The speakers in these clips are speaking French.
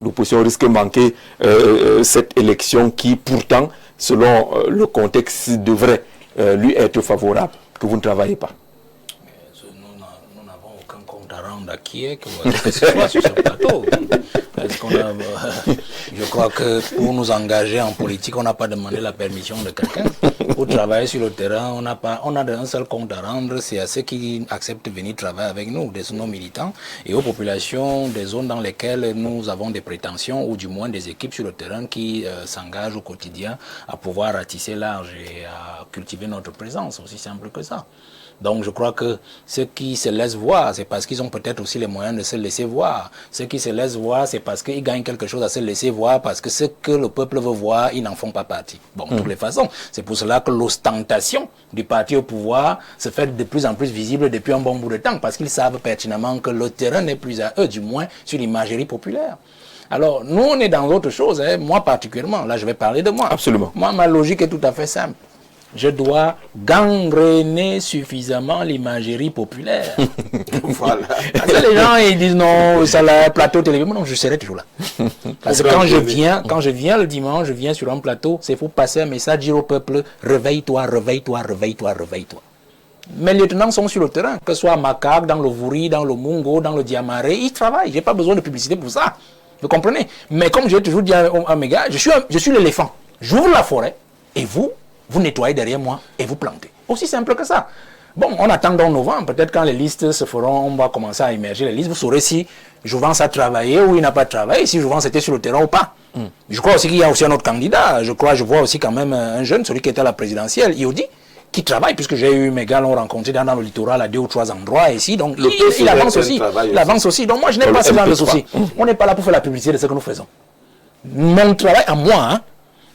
l'opposition risque de manquer cette élection qui, pourtant, selon le contexte, devrait lui être favorable, que vous ne travaillez pas? Nous n'avons aucun compte à rendre à qui est que ce soit sur ce plateau. Je crois que pour nous engager en politique, on n'a pas demandé la permission de quelqu'un. Pour travailler sur le terrain, on a un seul compte à rendre, c'est à ceux qui acceptent de venir travailler avec nous, nos militants, et aux populations des zones dans lesquelles nous avons des prétentions, ou du moins des équipes sur le terrain qui s'engagent au quotidien à pouvoir ratisser large et à cultiver notre présence, aussi simple que ça. Donc je crois que ceux qui se laissent voir, c'est parce qu'ils ont peut-être aussi les moyens de se laisser voir. Ceux qui se laissent voir, c'est parce qu'ils gagnent quelque chose à se laisser voir, parce que ce que le peuple veut voir, ils n'en font pas partie. Bon, de toutes les façons, c'est pour cela que l'ostentation du parti au pouvoir se fait de plus en plus visible depuis un bon bout de temps, parce qu'ils savent pertinemment que le terrain n'est plus à eux, du moins sur l'imagerie populaire. Alors, nous, on est dans autre chose, hein. Moi particulièrement, là je vais parler de moi. Absolument. Moi, ma logique est tout à fait simple. Je dois gangréner suffisamment l'imagerie populaire. Voilà. Parce que les gens ils disent non, ça le plateau télévision. Non, je serai toujours là. Parce que quand je viens le dimanche, je viens sur un plateau, c'est pour passer un message, dire au peuple, réveille-toi, réveille-toi, réveille-toi, réveille-toi. Mes lieutenants sont sur le terrain, que ce soit à Makak, dans le Vouri, dans le Mungo, dans le Diamaré, ils travaillent. Je n'ai pas besoin de publicité pour ça. Vous comprenez? Mais comme j'ai toujours dit à mes gars, je suis l'éléphant. J'ouvre la forêt et vous nettoyez derrière moi et vous plantez. Aussi simple que ça. Bon, on attend dans novembre. Peut-être quand les listes se feront, on va commencer à émerger les listes. Vous saurez si Jouvence a travaillé ou il n'a pas travaillé, si Jouvence était sur le terrain ou pas. Je crois aussi qu'il y a aussi un autre candidat. Je vois aussi quand même un jeune, celui qui était à la présidentielle, Iodi, qui travaille, puisque j'ai eu mes gars l'ont rencontré dans le littoral à 2 ou 3 endroits ici. Donc il avance aussi. Il avance aussi. Donc moi, je n'ai pas ce genre de souci. On n'est pas là pour faire la publicité de ce que nous faisons. Mon travail à moi,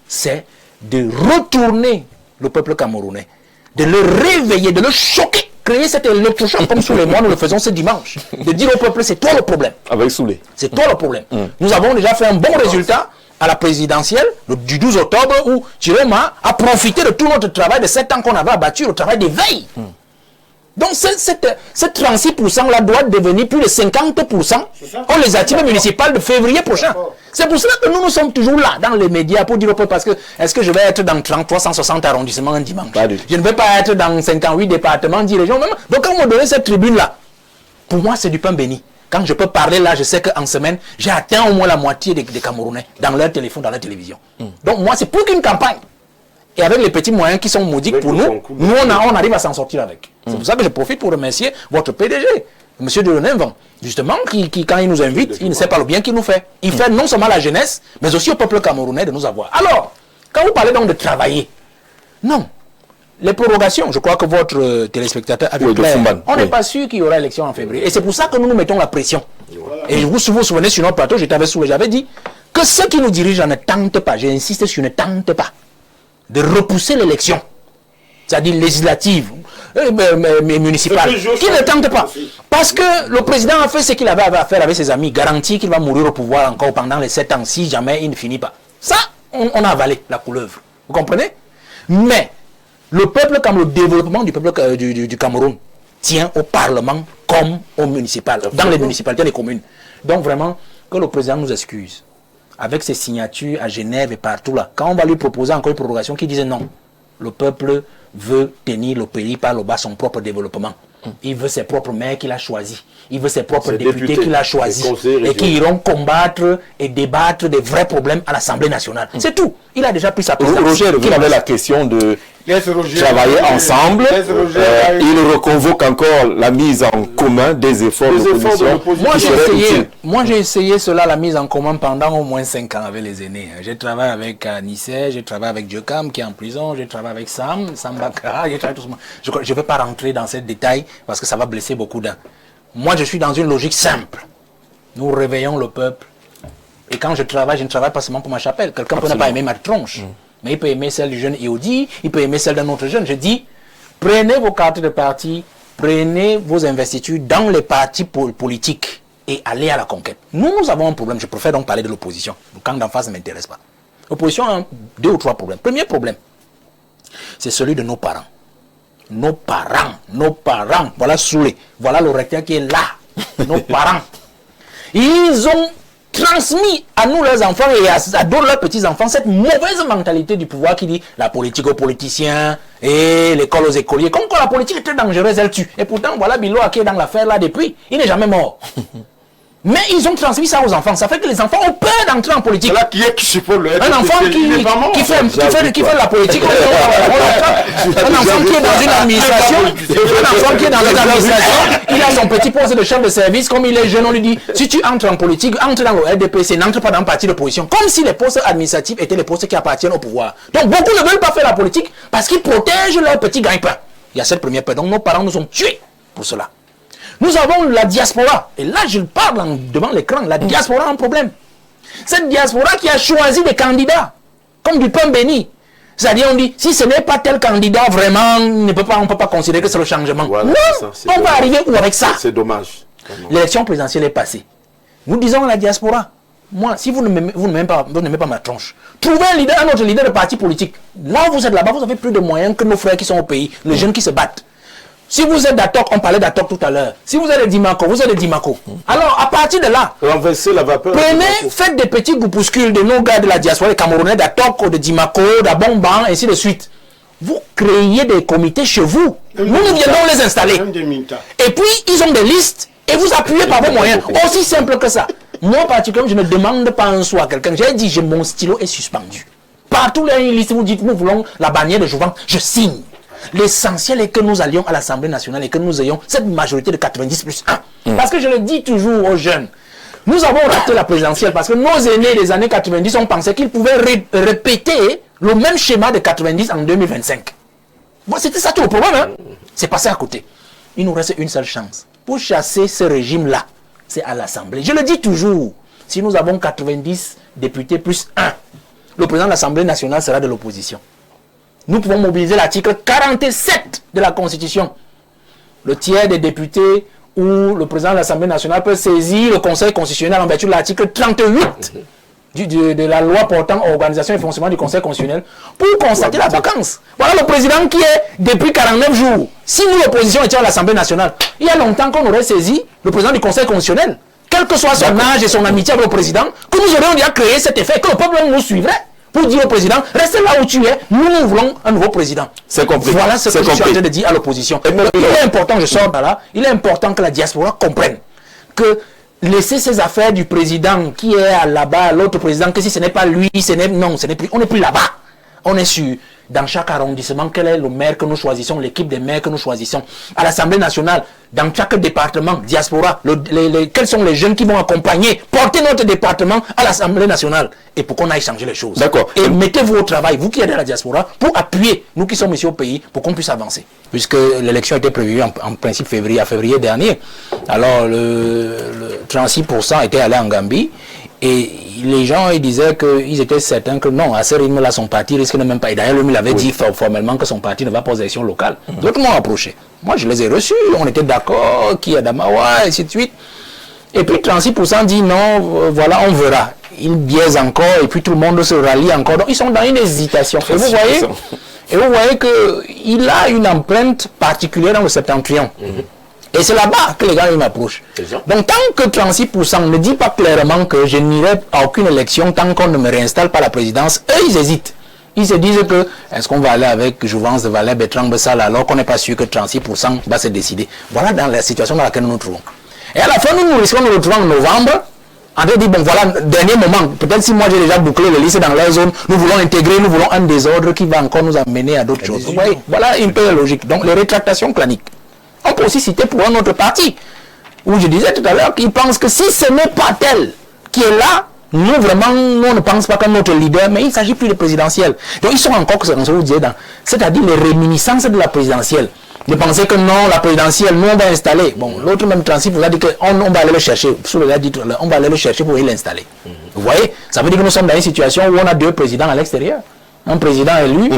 c'est de retourner le peuple camerounais, de le réveiller, de le choquer, créer cet électrochoc comme sous les mois, nous le faisons ce dimanche, de dire au peuple, c'est toi le problème. Avec Soulé. C'est toi le problème. Nous avons déjà fait un bon résultat à la présidentielle du 12 octobre où Chiroma a profité de tout notre travail de 7 ans qu'on avait abattu, le travail de veille. Donc ce 36% là doit devenir plus de 50%. On les activités municipales de février prochain. C'est pour cela que nous sommes toujours là dans les médias pour dire au peuple, parce que est-ce que je vais être dans 360 arrondissements un dimanche? Je ne vais pas être dans 58 départements, 10 régions même. Donc quand on me donne cette tribune là, pour moi c'est du pain béni. Quand je peux parler là, je sais qu'en semaine, j'ai atteint au moins la moitié des Camerounais dans leur téléphone, dans leur télévision. Donc moi c'est plus qu'une campagne. Et avec les petits moyens qui sont modiques pour nous, on arrive à s'en sortir avec. C'est pour ça que je profite pour remercier votre PDG, M. Delaunay-Van, justement, qui, quand il nous invite, il ne sait pas le bien qu'il nous fait. Il fait non seulement à la jeunesse, mais aussi au peuple camerounais de nous avoir. Alors, quand vous parlez donc de travailler, non. Les prorogations, je crois que votre téléspectateur a vu clair. On n'est pas sûr qu'il y aura élection en février. Et c'est pour ça que nous nous mettons la pression. Et vous vous souvenez sur notre plateau, j'avais dit que ceux qui nous dirigent ne tentent pas, j'insiste sur ne tentent pas, de repousser l'élection, c'est-à-dire législative, municipale, qui ne tente pas. Parce que le président a fait ce qu'il avait à faire avec ses amis, garantit qu'il va mourir au pouvoir encore pendant les 7 ans, si jamais il ne finit pas. Ça, on a avalé la couleuvre. Vous comprenez? Mais le peuple, comme le développement du peuple du Cameroun, tient au Parlement comme au municipal, dans les municipalités, les communes. Donc vraiment, que le président nous excuse. Avec ses signatures à Genève et partout là, quand on va lui proposer encore une prorogation qui disait non, le peuple veut tenir le pays par le bas son propre développement. Il veut ses propres maires qu'il a choisis. Il veut ses propres députés qu'il a choisis. Et qui iront combattre et débattre des vrais problèmes à l'Assemblée nationale. C'est tout. Il a déjà pris sa présidence. Roger, vous avez la question de travailler ensemble. Il reconvoque encore la mise en commun des efforts de l'opposition. Moi, j'ai essayé cela, la mise en commun, pendant au moins 5 ans avec les aînés. J'ai travaillé avec Nissé, j'ai travaillé avec Diokam qui est en prison, j'ai travaillé avec Sam Bakara, j'ai travaillé tout ça. Je ne vais pas rentrer dans ces détails parce que ça va blesser beaucoup d'uns. Moi, je suis dans une logique simple. Nous réveillons le peuple. Et quand je ne travaille pas seulement pour ma chapelle. Quelqu'un peut ne pas aimer ma tronche. Mais il peut aimer celle du jeune Iodi, il peut aimer celle d'un autre jeune. Je dis, prenez vos cartes de parti, prenez vos investitures dans les partis politiques et allez à la conquête. Nous avons un problème. Je préfère donc parler de l'opposition. Le camp d'en face ne m'intéresse pas. L'opposition a 2 ou 3 problèmes. Premier problème, c'est celui de nos parents. Nos parents, voilà Soulé, voilà le recteur qui est là, nos parents. Ils ont transmis à nous, leurs enfants, et à d'autres, leurs petits-enfants, cette mauvaise mentalité du pouvoir qui dit la politique aux politiciens et l'école aux écoliers. Comme quoi la politique est très dangereuse, elle tue. Et pourtant, voilà Bilo qui est dans l'affaire là depuis, il n'est jamais mort. Mais ils ont transmis ça aux enfants. Ça fait que les enfants ont peur d'entrer en politique. Là, qui est qui supporte le un enfant qui fait la politique. Un enfant qui est dans une administration, il a son petit poste de chef de service. Comme il est jeune, on lui dit, si tu entres en politique, entre dans le RDPC, n'entre pas dans le parti d'opposition. Comme si les postes administratifs étaient les postes qui appartiennent au pouvoir. Donc beaucoup ne veulent pas faire la politique parce qu'ils protègent leurs petits gagne-pain. Il y a cette première peur. Donc nos parents nous ont tués pour cela. Nous avons la diaspora. Et là, je parle devant l'écran. La diaspora a un problème. Cette diaspora qui a choisi des candidats, comme du pain béni. C'est-à-dire, on dit, si ce n'est pas tel candidat, vraiment, on ne peut pas considérer que c'est le changement. Voilà, non, on va arriver où avec ça? C'est dommage. L'élection présidentielle est passée. Nous disons à la diaspora, moi, si vous n'aimez pas ma tronche, trouvez un autre leader de parti politique. Là, vous êtes là-bas, vous avez plus de moyens que nos frères qui sont au pays, les jeunes qui se battent. Si vous êtes d'Atok, on parlait d'Atok tout à l'heure. Si vous êtes de Dimako, vous êtes de Dimako. Alors, à partir de là, renverser la vapeur. Prenez, faites des petits groupuscules de nos gars de la diaspora, les Camerounais d'Atok, de Dimako, d'Abomban, ainsi de suite. Vous créez des comités chez vous. Nous viendrons les installer. Et puis, ils ont des listes et vous appuyez par vos moyens. Aussi simple que ça. Moi, particulièrement, je ne demande pas un sou à quelqu'un. J'ai dit, mon stylo est suspendu. Partout les listes, vous dites, nous voulons la bannière de Jouvent, je signe. L'essentiel est que nous allions à l'Assemblée nationale et que nous ayons cette majorité de 90+1. Parce que je le dis toujours aux jeunes, nous avons raté la présidentielle parce que nos aînés des années 90 ont pensé qu'ils pouvaient répéter le même schéma de 90 en 2025. Bon, c'était ça tout le problème, hein? C'est passé à côté. Il nous reste une seule chance. Pour chasser ce régime-là, c'est à l'Assemblée. Je le dis toujours, si nous avons 90 députés plus 1, le président de l'Assemblée nationale sera de l'opposition. Nous pouvons mobiliser l'article 47 de la Constitution. Le tiers des députés ou le président de l'Assemblée nationale peut saisir le Conseil constitutionnel en vertu de l'article 38 de la loi portant organisation et fonctionnement du Conseil constitutionnel pour constater la vacance. Voilà le président qui est depuis 49 jours. Si nous, l'opposition, étions à l'Assemblée nationale, il y a longtemps qu'on aurait saisi le président du Conseil constitutionnel, quel que soit son âge et son amitié avec le président, que nous aurions déjà créé cet effet, que le peuple nous suivrait. Pour dire au président, reste là où tu es, nous voulons un nouveau président. C'est compris. Voilà ce que je suis en train de dire à l'opposition. Il est important, je sors par là, il est important que la diaspora comprenne que laisser ces affaires du président qui est là-bas, l'autre président, que si ce n'est pas lui, non, ce n'est plus, on n'est plus là-bas. On est sûr, dans chaque arrondissement, quel est le maire que nous choisissons, l'équipe des maires que nous choisissons. À l'Assemblée nationale, dans chaque département, diaspora, quels sont les jeunes qui vont accompagner, porter notre département à l'Assemblée nationale. Et pour qu'on aille changer les choses. D'accord. Et mettez-vous au travail, vous qui êtes à la diaspora, pour appuyer nous qui sommes ici au pays, pour qu'on puisse avancer. Puisque l'élection était prévue en principe février dernier. Alors, le 36% était allé en Gambie. Et les gens ils disaient qu'ils étaient certains que non, à ce rythme-là, son parti risque de même pas. Et d'ailleurs, lui, il avait dit formellement que son parti ne va pas aux élections locales. D'autres m'ont approché. Moi, je les ai reçus. On était d'accord, qui est Adamawa, et ainsi de suite. Et puis 36% dit non, voilà, on verra. Ils biaisent encore, et puis tout le monde se rallie encore. Donc, ils sont dans une hésitation. Et vous voyez qu'il a une empreinte particulière dans le septentrion. Et c'est là-bas que les gars m'approchent. Donc tant que 36% ne dit pas clairement que je n'irai à aucune élection tant qu'on ne me réinstalle pas la présidence, eux ils hésitent. Ils se disent que est-ce qu'on va aller avec Jouvence de Valais, Bertrand Bessal alors qu'on n'est pas sûr que 36% va se décider. Voilà dans la situation dans laquelle nous nous trouvons. Et à la fin nous risquons de nous retrouver en novembre. En train de dire, bon voilà, dernier moment, peut-être si moi j'ai déjà bouclé le lycée dans leur zone, nous voulons intégrer, nous voulons un désordre qui va encore nous amener à d'autres choses. Vous voyez, voilà une peu la logique. Donc les rétractations claniques. On peut aussi citer pour un autre parti, où je disais tout à l'heure qu'ils pensent que si ce n'est pas tel qui est là, nous vraiment, nous ne pensons pas comme notre leader, mais il ne s'agit plus de présidentielle. Donc ils sont encore, c'est-à-dire les réminiscences de la présidentielle. De penser que non, la présidentielle, nous on va installer. Bon, l'autre même transit vous a dit qu'on va aller le chercher, on va aller le chercher pour y l'installer. Vous voyez, ça veut dire que nous sommes dans une situation où on a deux présidents à l'extérieur. Un président élu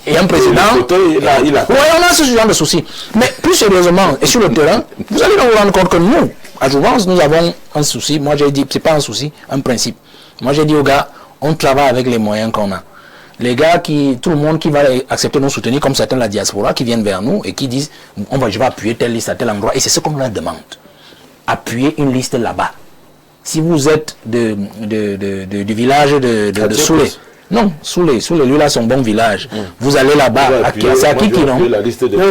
et un président... Oui, on a ce genre de soucis. Mais plus sérieusement, et sur le terrain, vous allez vous rendre compte que nous, à Jouvence, nous avons un souci. Moi, j'ai dit, c'est pas un souci, un principe. Moi, j'ai dit aux gars, on travaille avec les moyens qu'on a. Les gars tout le monde qui va accepter de nous soutenir, comme certains de la diaspora, qui viennent vers nous et qui disent, je vais appuyer telle liste à tel endroit. Et c'est ce qu'on leur demande. Appuyer une liste là-bas. si vous êtes du village de Soulé, non, Soulé, lui là son bon village. Vous allez là-bas, c'est à qui non? La liste de Non,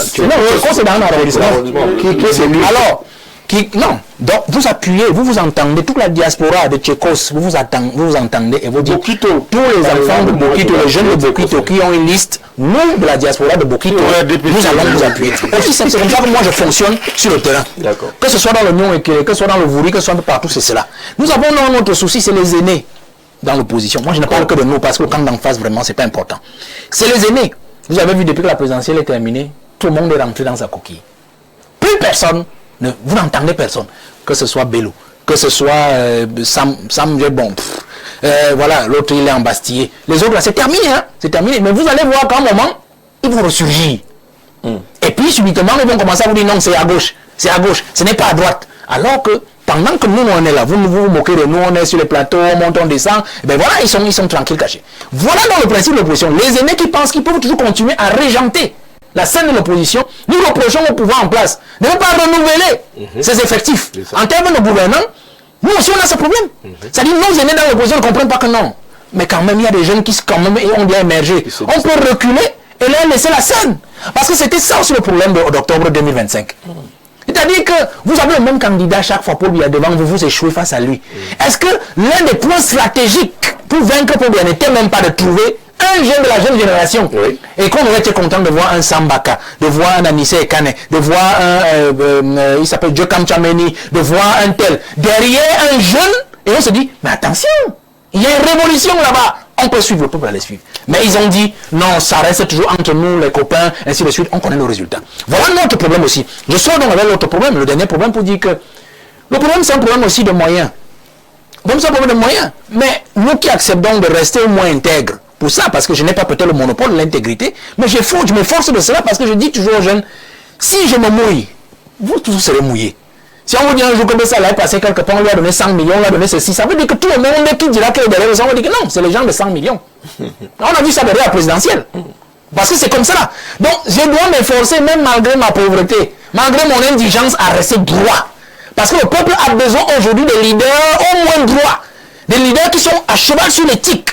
c'est dans un arrondissement. Alors, non, donc vous appuyez, vous entendez toute la diaspora de Tchécos, vous entendez et vous dites tous les enfants de Bokito, les jeunes de Bokito qui ont une liste, nous de la diaspora de Bokito, nous allons vous appuyer. Aussi c'est comme ça que moi je fonctionne sur le terrain. Que ce soit dans le Nyon et que ce soit dans le Vouri, que ce soit partout, c'est cela. Nous avons notre souci, c'est les aînés dans l'opposition. Moi je ne parle que de nous parce que le camp d'en face vraiment c'est pas important. C'est les aînés. Vous avez vu depuis que la présidentielle est terminée, tout le monde est rentré dans sa coquille. Plus personne. Vous n'entendez personne, que ce soit Bello, que ce soit Sam bon, voilà, l'autre il est embastillé. Les autres là, c'est terminé, hein, c'est terminé. Mais vous allez voir qu'à un moment, ils vont ressurgir. Et puis subitement, ils vont commencer à vous dire non, c'est à gauche, ce n'est pas à droite. Alors que pendant que nous on est là, vous vous moquez de nous, on est sur les plateaux, on monte, on descend, et bien voilà, ils sont tranquilles, cachés. Voilà dans le principe de l'opposition. Les aînés qui pensent qu'ils peuvent toujours continuer à régenter la scène de l'opposition, nous reprochons au pouvoir en place de ne pas renouveler ses effectifs. En termes de gouvernants, nous aussi on a ce problème. C'est-à-dire nos aînés dans l'opposition ne comprennent pas que non. Mais quand même, il y a des jeunes qui quand même ont bien émergé. On peut reculer et leur laisser la scène. Parce que c'était ça aussi le problème d'octobre 2025. C'est-à-dire que vous avez le même candidat chaque fois pour lui devant vous, vous échouez face à lui. Est-ce que l'un des points stratégiques pour vaincre Pobia n'était même pas de trouver un jeune de la jeune génération, et qu'on aurait été content de voir un Sambaka, de voir un Anissé Ekane, de voir un, il s'appelle Jokam Chameni, de voir un tel, derrière un jeune, et on se dit, mais attention, il y a une révolution là-bas, on peut suivre, le peuple allait suivre. Mais ils ont dit, non, ça reste toujours entre nous, les copains, ainsi de suite, on connaît le résultat. Voilà notre problème aussi. Je sors donc avec l'autre problème, le dernier problème pour dire que, le problème c'est un problème aussi de moyens. Donc c'est un problème de moyens, mais nous qui acceptons de rester au moins intègres, pour ça, parce que je n'ai pas peut-être le monopole de l'intégrité, mais je m'efforce de cela parce que je dis toujours aux jeunes, si je me mouille, vous tous serez mouillés. Si on vous dit un jour que ça allait passer quelque part, on lui a donné 100 millions, on lui a donné ceci, ça veut dire que tout le monde qui dira qu'il est derrière ça, on va dire que non, c'est les gens de 100 millions. On a vu ça derrière la présidentielle. Parce que c'est comme ça. Donc, je dois m'efforcer, même malgré ma pauvreté, malgré mon indigence, à rester droit. Parce que le peuple a besoin aujourd'hui de leaders au moins droits. Des leaders qui sont à cheval sur l'éthique.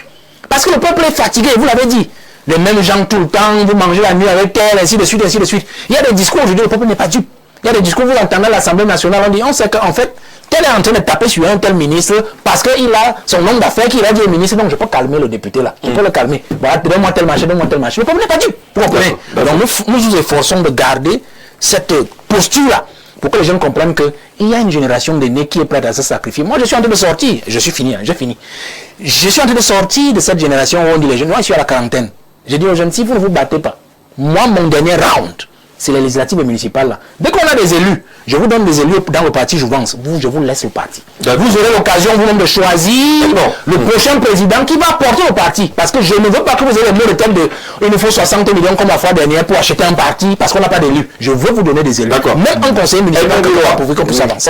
Parce que le peuple est fatigué, vous l'avez dit. Les mêmes gens tout le temps, vous mangez la nuit avec tel, ainsi de suite, ainsi de suite. Il y a des discours aujourd'hui, le peuple n'est pas dupe. Il y a des discours, vous entendez à l'Assemblée nationale, on dit, on sait qu'en fait, tel est en train de taper sur un tel ministre parce qu'il a son nombre d'affaires qu'il a dit au ministre, donc je peux calmer le député là. Je peux le calmer. Voilà, donne-moi tel machin, donne-moi tel machin. Le peuple n'est pas dupe. Vous comprenez? Donc nous nous efforçons de garder cette posture-là pour que les gens comprennent qu'il y a une génération d'aînés qui est prête à se sacrifier. Moi, je suis en train de sortir. Je suis fini, j'ai fini. Je suis en train de sortir de cette génération où on dit les jeunes, moi, je suis à la quarantaine. Je dis aux jeunes, si vous ne vous battez pas, moi, mon dernier round, c'est les législatives municipales là. Dès qu'on a des élus, je vous donne des élus dans le parti Jouvence. Je vous laisse le parti. Vous aurez l'occasion vous-même de choisir le prochain président qui va porter le parti. Parce que je ne veux pas que vous ayez le mot de tête de il nous faut 60 millions comme la fois dernière pour acheter un parti parce qu'on n'a pas d'élus. Je veux vous donner des élus. Même un conseiller municipal pour qu'on puisse avancer.